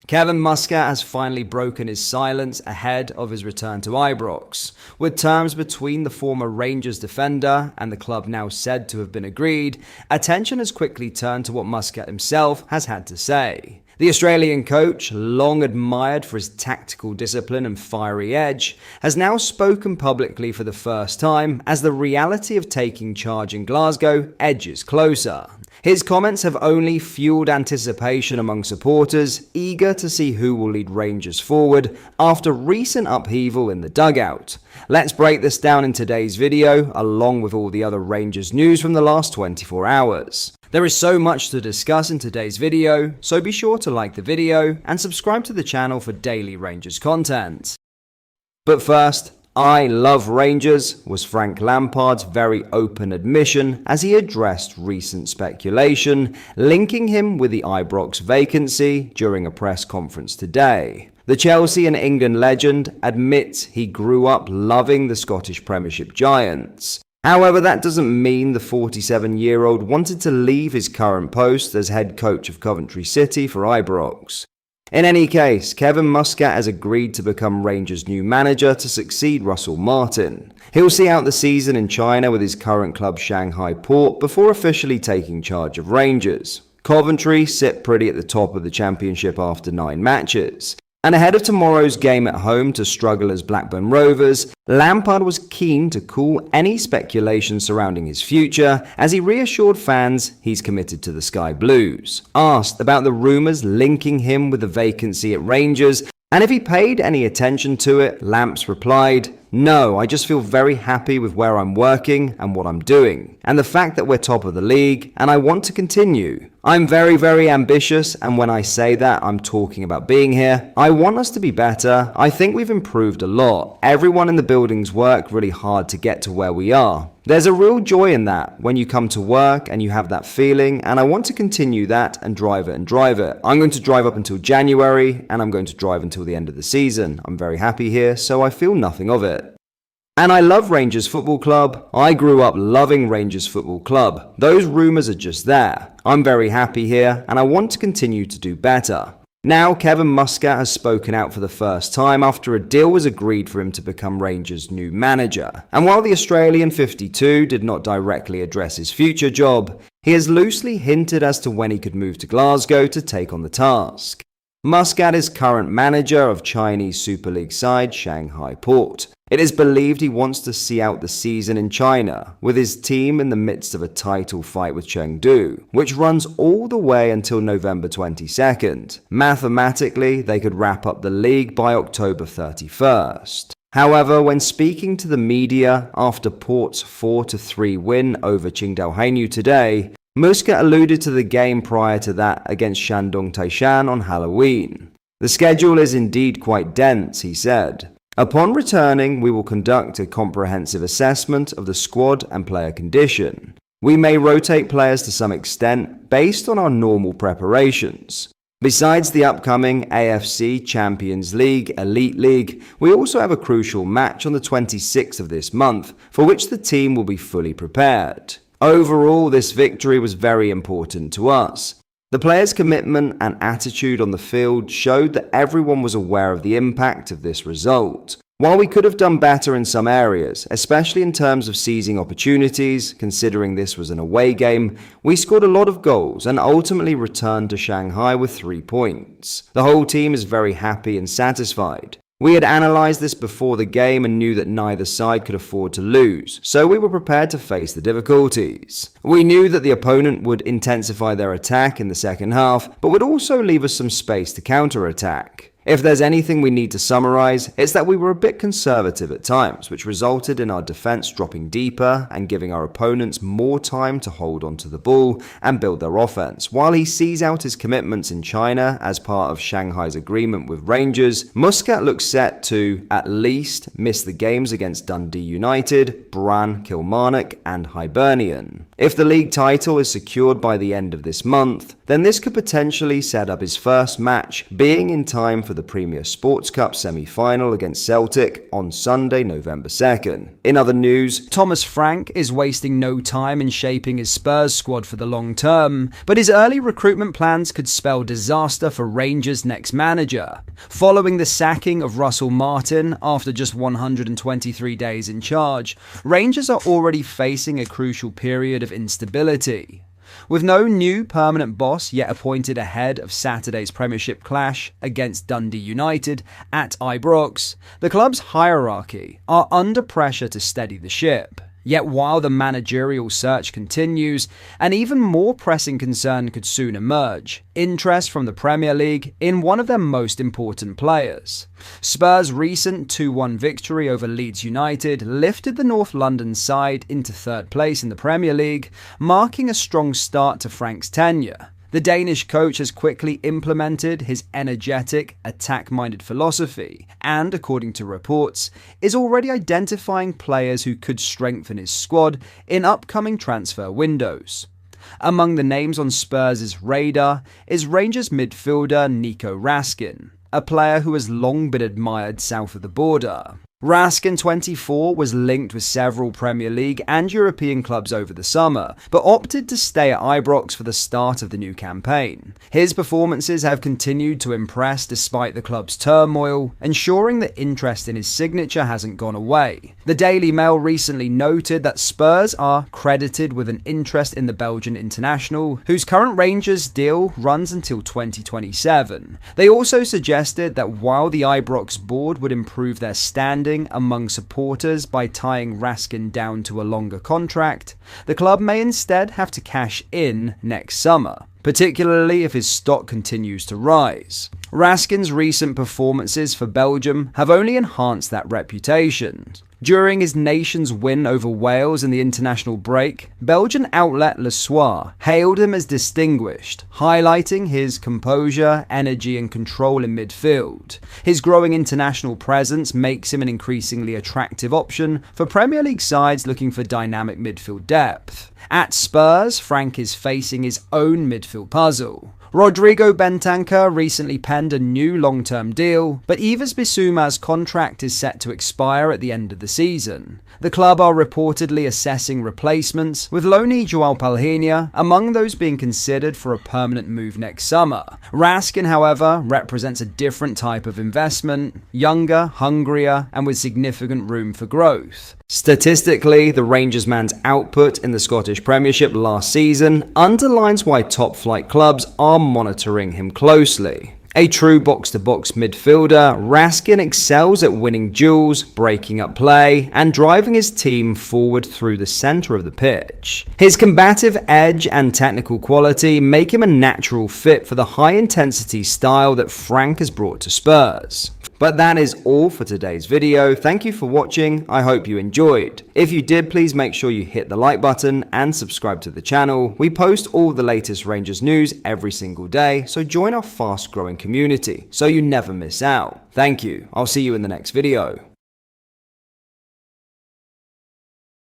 Kevin Muscat has finally broken his silence ahead of his return to Ibrox. With terms between the former Rangers defender and the club now said to have been agreed, attention has quickly turned to what Muscat himself has had to say. The Australian coach, long admired for his tactical discipline and fiery edge, has now spoken publicly for the first time as the reality of taking charge in Glasgow edges closer. His comments have only fueled anticipation among supporters, eager to see who will lead Rangers forward after recent upheaval in the dugout. Let's break this down in today's video, along with all the other Rangers news from the last 24 hours. There is so much to discuss in today's video, so be sure to like the video and subscribe to the channel for daily Rangers content. But first, "I love Rangers" was Frank Lampard's very open admission as he addressed recent speculation linking him with the Ibrox vacancy during a press conference today. The Chelsea and England legend admits he grew up loving the Scottish Premiership giants. However, that doesn't mean the 47-year-old wanted to leave his current post as head coach of Coventry City for Ibrox. In any case, Kevin Muscat has agreed to become Rangers' new manager to succeed Russell Martin. He'll see out the season in China with his current club Shanghai Port before officially taking charge of Rangers. Coventry sit pretty at the top of the championship after 9 matches. And ahead of tomorrow's game at home to strugglers Blackburn Rovers, Lampard was keen to cool any speculation surrounding his future as he reassured fans he's committed to the Sky Blues. Asked about the rumours linking him with the vacancy at Rangers and if he paid any attention to it, Lamps replied, "No, I just feel very happy with where I'm working and what I'm doing, and the fact that we're top of the league, and I want to continue. I'm very, very ambitious, and when I say that, I'm talking about being here. I want us to be better. I think we've improved a lot. Everyone in the building's worked really hard to get to where we are. There's a real joy in that when you come to work and you have that feeling, and I want to continue that and drive it and drive it. I'm going to drive up until January, and I'm going to drive until the end of the season. I'm very happy here, so I feel nothing of it. And I love Rangers Football Club. I grew up loving Rangers Football Club. Those rumours are just there. I'm very happy here, and I want to continue to do better." Now, Kevin Muscat has spoken out for the first time after a deal was agreed for him to become Rangers' new manager. And while the Australian 52 did not directly address his future job, he has loosely hinted as to when he could move to Glasgow to take on the task. Muscat is current manager of Chinese Super League side Shanghai Port. It is believed he wants to see out the season in China, with his team in the midst of a title fight with Chengdu, which runs all the way until November 22nd. Mathematically, they could wrap up the league by October 31st. However, when speaking to the media after Port's 4-3 win over Qingdao today, Muscat alluded to the game prior to that against Shandong Taishan on Halloween. "The schedule is indeed quite dense," he said. "Upon returning, we will conduct a comprehensive assessment of the squad and player condition. We may rotate players to some extent based on our normal preparations. Besides the upcoming AFC Champions League Elite League, we also have a crucial match on the 26th of this month, for which the team will be fully prepared. Overall, this victory was very important to us. The players' commitment and attitude on the field showed that everyone was aware of the impact of this result. While we could have done better in some areas, especially in terms of seizing opportunities, considering this was an away game, we scored a lot of goals and ultimately returned to Shanghai with 3 points. The whole team is very happy and satisfied. We had analysed this before the game and knew that neither side could afford to lose, so we were prepared to face the difficulties. We knew that the opponent would intensify their attack in the second half, but would also leave us some space to counter-attack. If there's anything we need to summarise, it's that we were a bit conservative at times, which resulted in our defence dropping deeper and giving our opponents more time to hold onto the ball and build their offence. While he sees out his commitments in China as part of Shanghai's agreement with Rangers, Muscat looks set to, at least, miss the games against Dundee United, Brann, Kilmarnock and Hibernian. If the league title is secured by the end of this month, then this could potentially set up his first match, being in time for the the Premier Sports Cup semi-final against Celtic on Sunday, November 2nd. In other news, Thomas Frank is wasting no time in shaping his Spurs squad for the long term, but his early recruitment plans could spell disaster for Rangers' next manager. Following the sacking of Russell Martin after just 123 days in charge, Rangers are already facing a crucial period of instability. With no new permanent boss yet appointed ahead of Saturday's Premiership clash against Dundee United at Ibrox, the club's hierarchy are under pressure to steady the ship. Yet while the managerial search continues, an even more pressing concern could soon emerge: interest from the Premier League in one of their most important players. Spurs' recent 2-1 victory over Leeds United lifted the North London side into third place in the Premier League, marking a strong start to Frank's tenure. The Danish coach has quickly implemented his energetic, attack-minded philosophy and, according to reports, is already identifying players who could strengthen his squad in upcoming transfer windows. Among the names on Spurs' radar is Rangers midfielder Nico Raskin, a player who has long been admired south of the border. Raskin, 24, was linked with several Premier League and European clubs over the summer, but opted to stay at Ibrox for the start of the new campaign. His performances have continued to impress despite the club's turmoil, ensuring that interest in his signature hasn't gone away. The Daily Mail recently noted that Spurs are credited with an interest in the Belgian international, whose current Rangers deal runs until 2027. They also suggested that while the Ibrox board would improve their standing among supporters by tying Raskin down to a longer contract, the club may instead have to cash in next summer, particularly if his stock continues to rise. Raskin's recent performances for Belgium have only enhanced that reputation. During his nation's win over Wales in the international break, Belgian outlet Le Soir hailed him as distinguished, highlighting his composure, energy and control in midfield. His growing international presence makes him an increasingly attractive option for Premier League sides looking for dynamic midfield depth. At Spurs, Frank is facing his own midfield puzzle. Rodrigo Bentancur recently penned a new long-term deal, but Yves Bissouma's contract is set to expire at the end of the season. The club are reportedly assessing replacements, with loanee Joao Palhinha among those being considered for a permanent move next summer. Raskin, however, represents a different type of investment, younger, hungrier, and with significant room for growth. Statistically, the Rangers man's output in the Scottish Premiership last season underlines why top-flight clubs are monitoring him closely. A true box-to-box midfielder, Raskin excels at winning duels, breaking up play, and driving his team forward through the centre of the pitch. His combative edge and technical quality make him a natural fit for the high-intensity style that Frank has brought to Spurs. But that is all for today's video. Thank you for watching. I hope you enjoyed. If you did, please make sure you hit the like button and subscribe to the channel. We post all the latest Rangers news every single day, so join our fast growing community so you never miss out. Thank you. I'll see you in the next video.